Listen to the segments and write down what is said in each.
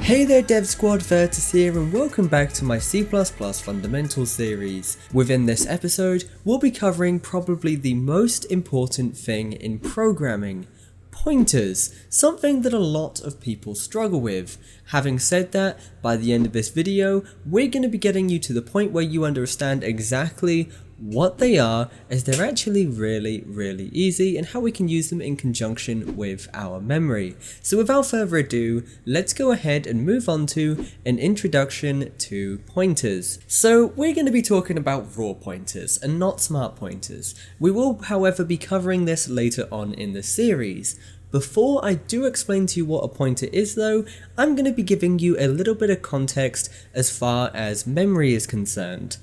Hey there Dev Squad, Virtus here and welcome back to my C++ Fundamentals series. Within this episode, we'll be covering probably the most important thing in programming. Pointers, something that a lot of people struggle with. Having said that, by the end of this video, we're going to be getting you to the point where you understand exactly what they are, as they're actually really easy, and how we can use them in conjunction with our memory. So without further ado, let's go ahead and move on to an introduction to pointers. So we're going to be talking about raw pointers and not smart pointers. We will, however, be covering this later on in the series. Before I do explain to you what a pointer is though, I'm going to be giving you a little bit of context as far as memory is concerned.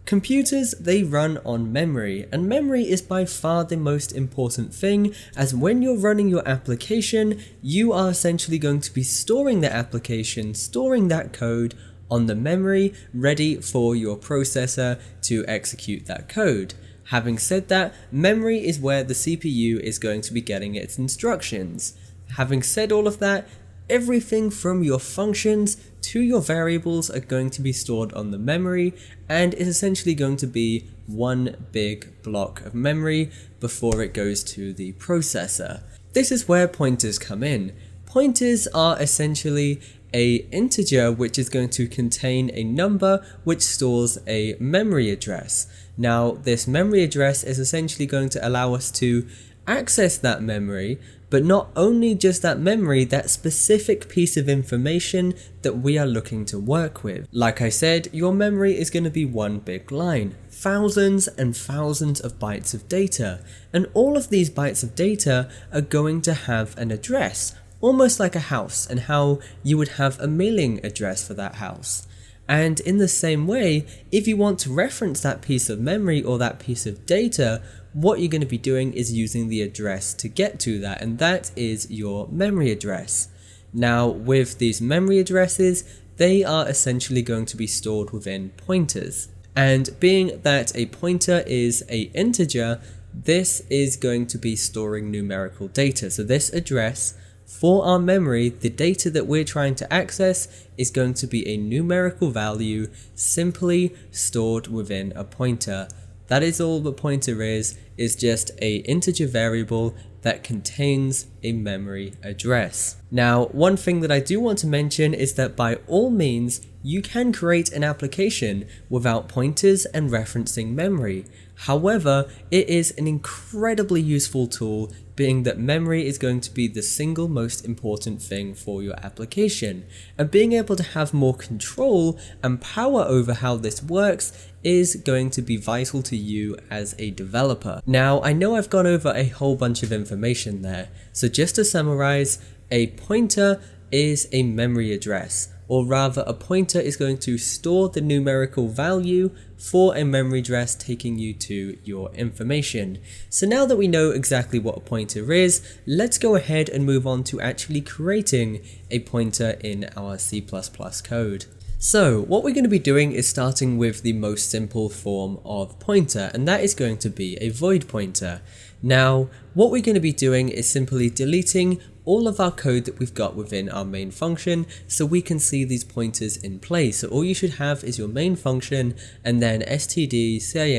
Computers, they run on memory, and memory is by far the most important thing, as when you're running your application, you are essentially going to be storing the application, storing that code on the memory, ready for your processor to execute that code. Having said that, memory is where the CPU is going to be getting its instructions. Having said all of that, everything from your functions to your variables are going to be stored on the memory, and is essentially going to be one big block of memory before it goes to the processor. This is where pointers come in. Pointers are essentially an integer which is going to contain a number which stores a memory address. Now, this memory address is essentially going to allow us to access that memory, but not only just that memory, that specific piece of information that we are looking to work with. Like I said, your memory is going to be one big line, thousands and thousands of bytes of data, and all of these bytes of data are going to have an address, almost like a house, and how you would have a mailing address for that house. And in the same way, if you want to reference that piece of memory or that piece of data, what you're going to be doing is using the address to get to that, and that is your memory address. Now, with these memory addresses, they are essentially going to be stored within pointers. And being that a pointer is an integer, this is going to be storing numerical data. So this address for our memory, the data that we're trying to access, is going to be a numerical value simply stored within a pointer. That is all the pointer is just an integer variable that contains a memory address. Now, one thing that I do want to mention is that by all means, you can create an application without pointers and referencing memory. However, it is an incredibly useful tool, being that memory is going to be the single most important thing for your application, and being able to have more control and power over how this works is going to be vital to you as a developer. Now, I know I've gone over a whole bunch of information there, so just to summarize, a pointer is a memory address, or rather a pointer is going to store the numerical value for a memory address taking you to your information. So now that we know exactly what a pointer is, let's go ahead and move on to actually creating a pointer in our C++ code. So what we're going to be doing is starting with the most simple form of pointer, and that is going to be a void pointer. Now, what we're going to be doing is simply deleting all of our code that we've got within our main function so we can see these pointers in place. So all you should have is your main function and then stdcin.get.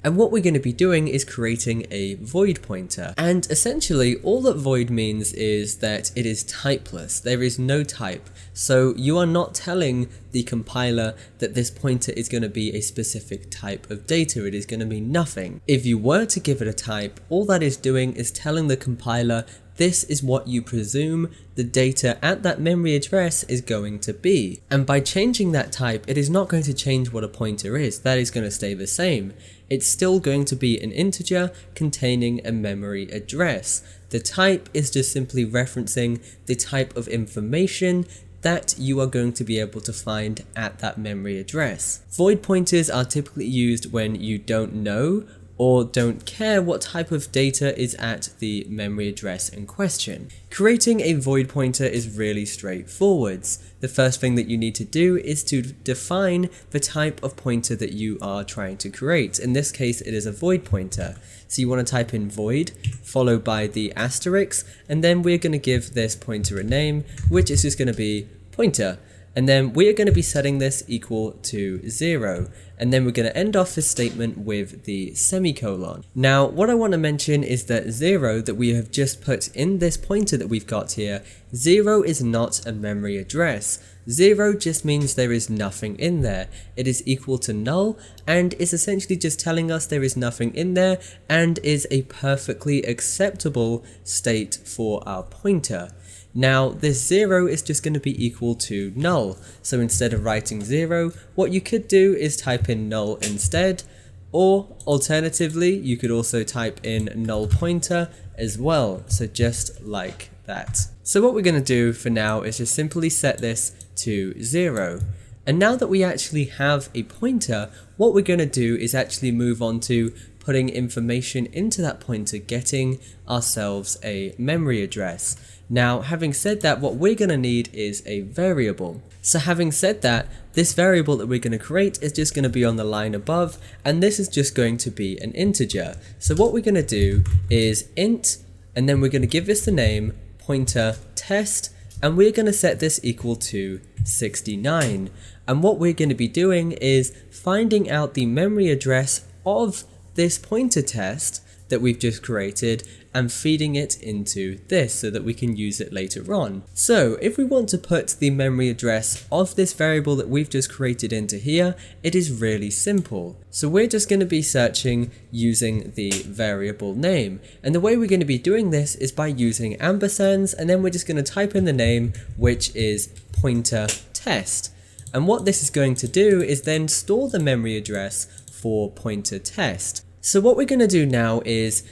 And what we're going to be doing is creating a void pointer. And essentially all that void means is that it is typeless. There is no type. So you are not telling the compiler that this pointer is going to be a specific type of data. It is going to mean nothing. If you were to give it a type, all that is doing is telling the compiler this is what you presume the data at that memory address is going to be. And by changing that type, it is not going to change what a pointer is. That is going to stay the same. It's still going to be an integer containing a memory address. The type is just simply referencing the type of information that you are going to be able to find at that memory address. Void pointers are typically used when you don't know or don't care what type of data is at the memory address in question. Creating a void pointer is really straightforward. The first thing that you need to do is to define the type of pointer that you are trying to create. In this case, it is a void pointer. So you want to type in void, followed by the asterisk, and then we're going to give this pointer a name, which is just going to be pointer. And then we are going to be setting this equal to 0. And then we're going to end off this statement with the semicolon. Now, what I want to mention is that 0 that we have just put in this pointer that we've got here, 0 is not a memory address. 0 just means there is nothing in there. It is equal to null and is essentially just telling us there is nothing in there and is a perfectly acceptable state for our pointer. Now this 0 is just going to be equal to null, so instead of writing 0, what you could do is type in null instead, or alternatively you could also type in null pointer as well, so just like that. So what we're going to do for now is just simply set this to 0. And now that we actually have a pointer, what we're going to do is actually move on to putting information into that pointer, getting ourselves a memory address. Now, having said that, what we're going to need is a variable. So having said that, this variable that we're going to create is just going to be on the line above, and this is just going to be an integer. So what we're going to do is int, and then we're going to give this the name pointer test, and we're going to set this equal to 69. And what we're going to be doing is finding out the memory address of this pointer test that we've just created and feeding it into this so that we can use it later on. So if we want to put the memory address of this variable that we've just created into here, it is really simple. So we're just going to be searching using the variable name, and the way we're going to be doing this is by using ampersands, and then we're just going to type in the name, which is pointer test. And what this is going to do is then store the memory address for pointer test. So what we're going to do now is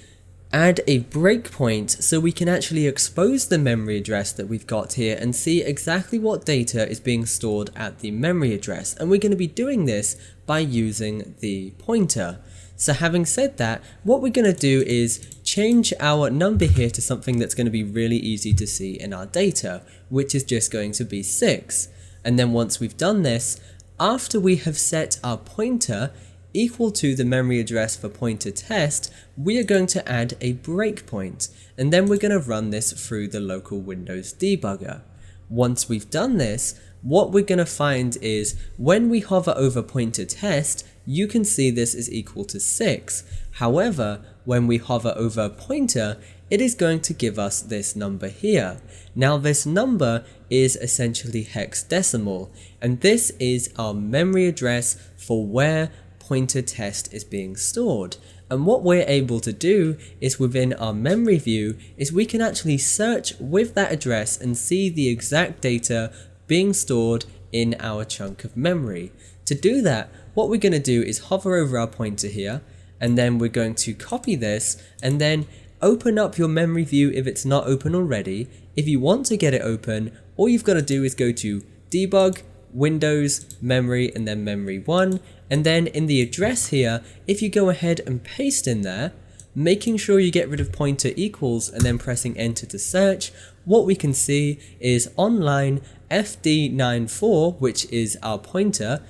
add a breakpoint so we can actually expose the memory address that we've got here and see exactly what data is being stored at the memory address. And we're going to be doing this by using the pointer. So having said that, what we're going to do is change our number here to something that's going to be really easy to see in our data, which is just going to be 6. And then once we've done this, after we have set our pointer equal to the memory address for pointer test, we are going to add a breakpoint, and then we're going to run this through the local Windows debugger. Once we've done this, what we're going to find is when we hover over pointer test, you can see this is equal to 6. However, when we hover over pointer, it is going to give us this number here. Now this number is essentially hexadecimal, and this is our memory address for where pointer test is being stored. And what we're able to do is within our memory view is we can actually search with that address and see the exact data being stored in our chunk of memory. To do that, what we're going to do is hover over our pointer here, and then we're going to copy this and then open up your memory view if it's not open already. If you want to get it open, all you've got to do is go to debug, Windows, memory, and then memory 1, and then in the address here, if you go ahead and paste in there, making sure you get rid of pointer equals and then pressing enter to search, what we can see is on line FD94, which is our pointer,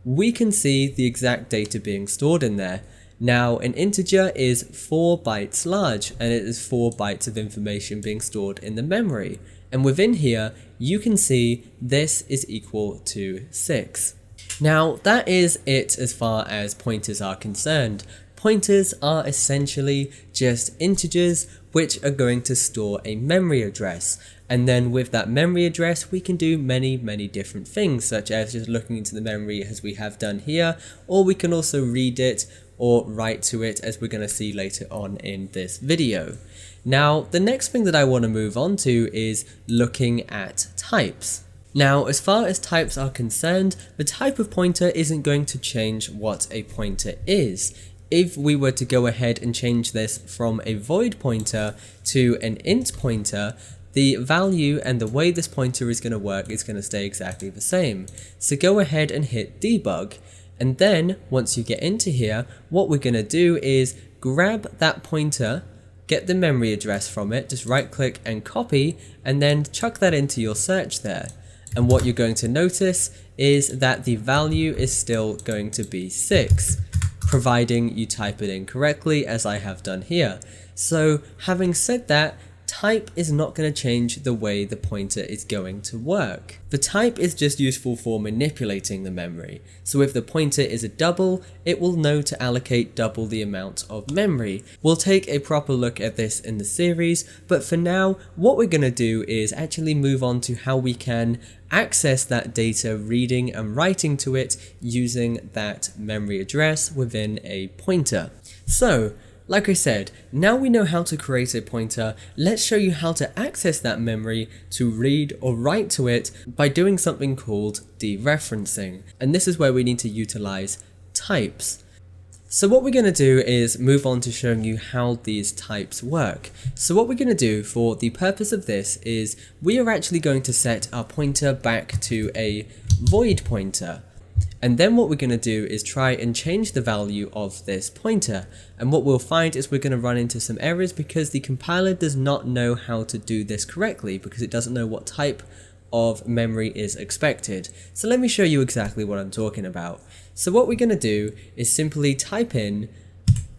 we can see the exact data being stored in there. Now an integer is 4 bytes large, and it is 4 bytes of information being stored in the memory. And within here, you can see this is equal to 6. Now that is it as far as pointers are concerned. Pointers are essentially just integers which are going to store a memory address. And then with that memory address, we can do many different things, such as just looking into the memory as we have done here, or we can also read it or write to it, as we're going to see later on in this video. Now, the next thing that I want to move on to is looking at types. Now, as far as types are concerned, the type of pointer isn't going to change what a pointer is. If we were to go ahead and change this from a void pointer to an int pointer, the value and the way this pointer is going to work is going to stay exactly the same. So go ahead and hit debug. And then once you get into here, what we're going to do is grab that pointer, get the memory address from it, just right click and copy, and then chuck that into your search there. And what you're going to notice is that the value is still going to be 6, providing you type it in correctly, as I have done here. So having said that, type is not going to change the way the pointer is going to work. The type is just useful for manipulating the memory. So if the pointer is a double, it will know to allocate double the amount of memory. We'll take a proper look at this in the series, but for now, what we're going to do is actually move on to how we can access that data, reading and writing to it using that memory address within a pointer. So, like I said, now we know how to create a pointer, let's show you how to access that memory to read or write to it by doing something called dereferencing. And this is where we need to utilize types. So what we're going to do is move on to showing you how these types work. So what we're going to do for the purpose of this is we are actually going to set our pointer back to a void pointer. And then what we're going to do is try and change the value of this pointer. And what we'll find is we're going to run into some errors because the compiler does not know how to do this correctly because it doesn't know what type of memory is expected. So let me show you exactly what I'm talking about. So what we're going to do is simply type in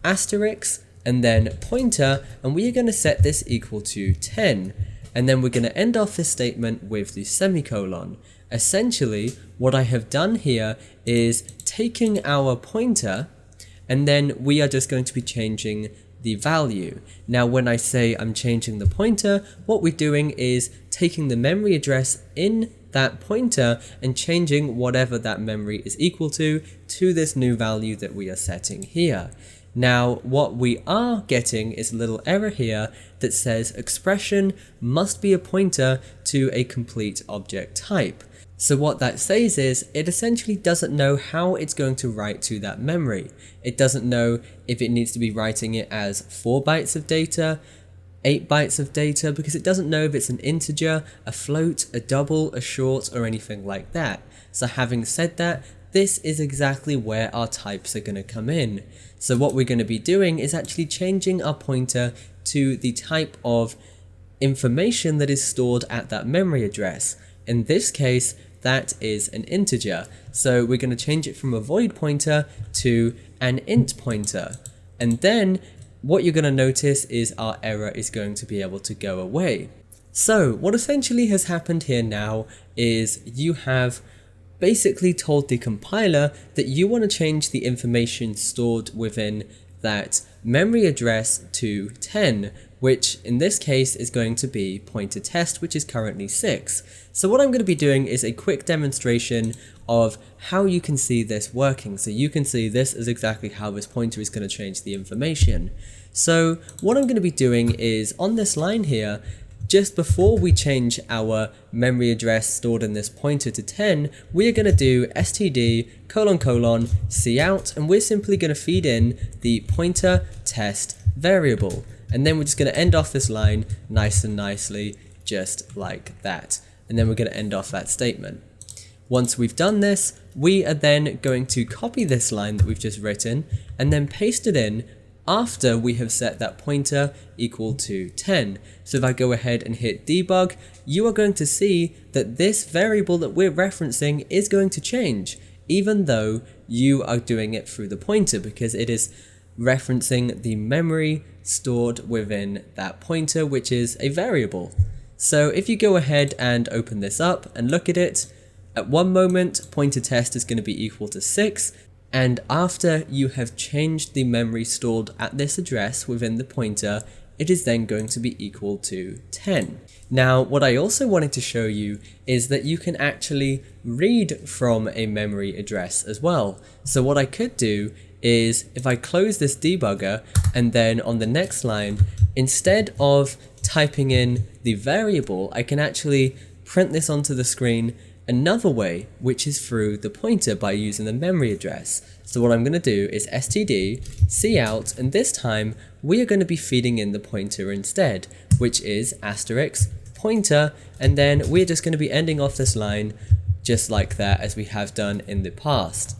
asterisk and then pointer, and we are going to set this equal to 10. And then we're going to end off this statement with the semicolon. Essentially, what I have done here is taking our pointer and then we are just going to be changing the value. Now when I say I'm changing the pointer, what we're doing is taking the memory address in that pointer and changing whatever that memory is equal to this new value that we are setting here. Now what we are getting is a little error here that says expression must be a pointer to a complete object type. So what that says is it essentially doesn't know how it's going to write to that memory. It doesn't know if it needs to be writing it as 4 bytes of data, 8 bytes of data, because it doesn't know if it's an integer, a float, a double, a short, or anything like that. So having said that, this is exactly where our types are going to come in. So what we're going to be doing is actually changing our pointer to the type of information that is stored at that memory address. In this case, that is an integer. So we're going to change it from a void pointer to an int pointer. And then what you're going to notice is our error is going to be able to go away. So what essentially has happened here now is you have basically told the compiler that you want to change the information stored within that memory address to 10, which in this case is going to be pointer test, which is currently 6. So what I'm going to be doing is a quick demonstration of how you can see this working. So you can see this is exactly how this pointer is going to change the information. So what I'm going to be doing is on this line here, just before we change our memory address stored in this pointer to 10, we are going to do std : cout, and we're simply going to feed in the pointer test variable. And then we're just going to end off this line nice and nicely, just like that. And then we're going to end off that statement. Once we've done this, we are then going to copy this line that we've just written and then paste it in after we have set that pointer equal to 10. So if I go ahead and hit debug, you are going to see that this variable that we're referencing is going to change, even though you are doing it through the pointer, because it is referencing the memory stored within that pointer, which is a variable. So if you go ahead and open this up and look at it, at one moment pointer test is going to be equal to 6, and after you have changed the memory stored at this address within the pointer, it is then going to be equal to 10. Now what I also wanted to show you is that you can actually read from a memory address as well. So what I could do is if I close this debugger and then on the next line, instead of typing in the variable, I can actually print this onto the screen another way, which is through the pointer by using the memory address. So what I'm going to do is std cout, and this time we are going to be feeding in the pointer instead, which is asterisk pointer, and then we're just going to be ending off this line just like that as we have done in the past.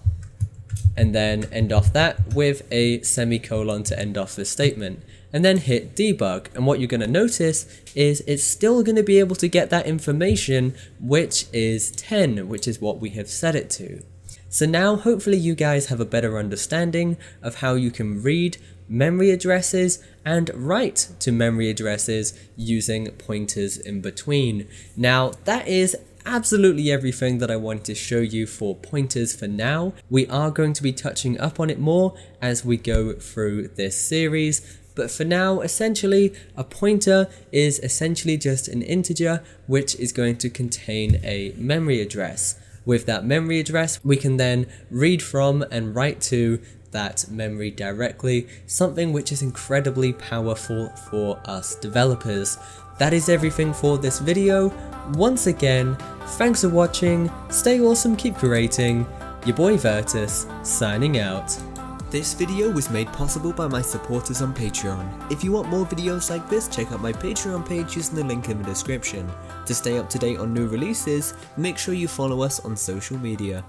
And then end off that with a semicolon to end off this statement. And then hit debug, and what you're going to notice is it's still going to be able to get that information, which is 10, which is what we have set it to. So now hopefully you guys have a better understanding of how you can read memory addresses and write to memory addresses using pointers in between. Now that is absolutely everything that I wanted to show you for pointers for now. We are going to be touching up on it more as we go through this series, but for now, essentially, a pointer is essentially just an integer which is going to contain a memory address. With that memory address, we can then read from and write to that memory directly, something which is incredibly powerful for us developers. That is everything for this video. Once again, thanks for watching, stay awesome, keep creating, your boy Virtus, signing out. This video was made possible by my supporters on Patreon. If you want more videos like this, check out my Patreon page using the link in the description. To stay up to date on new releases, make sure you follow us on social media.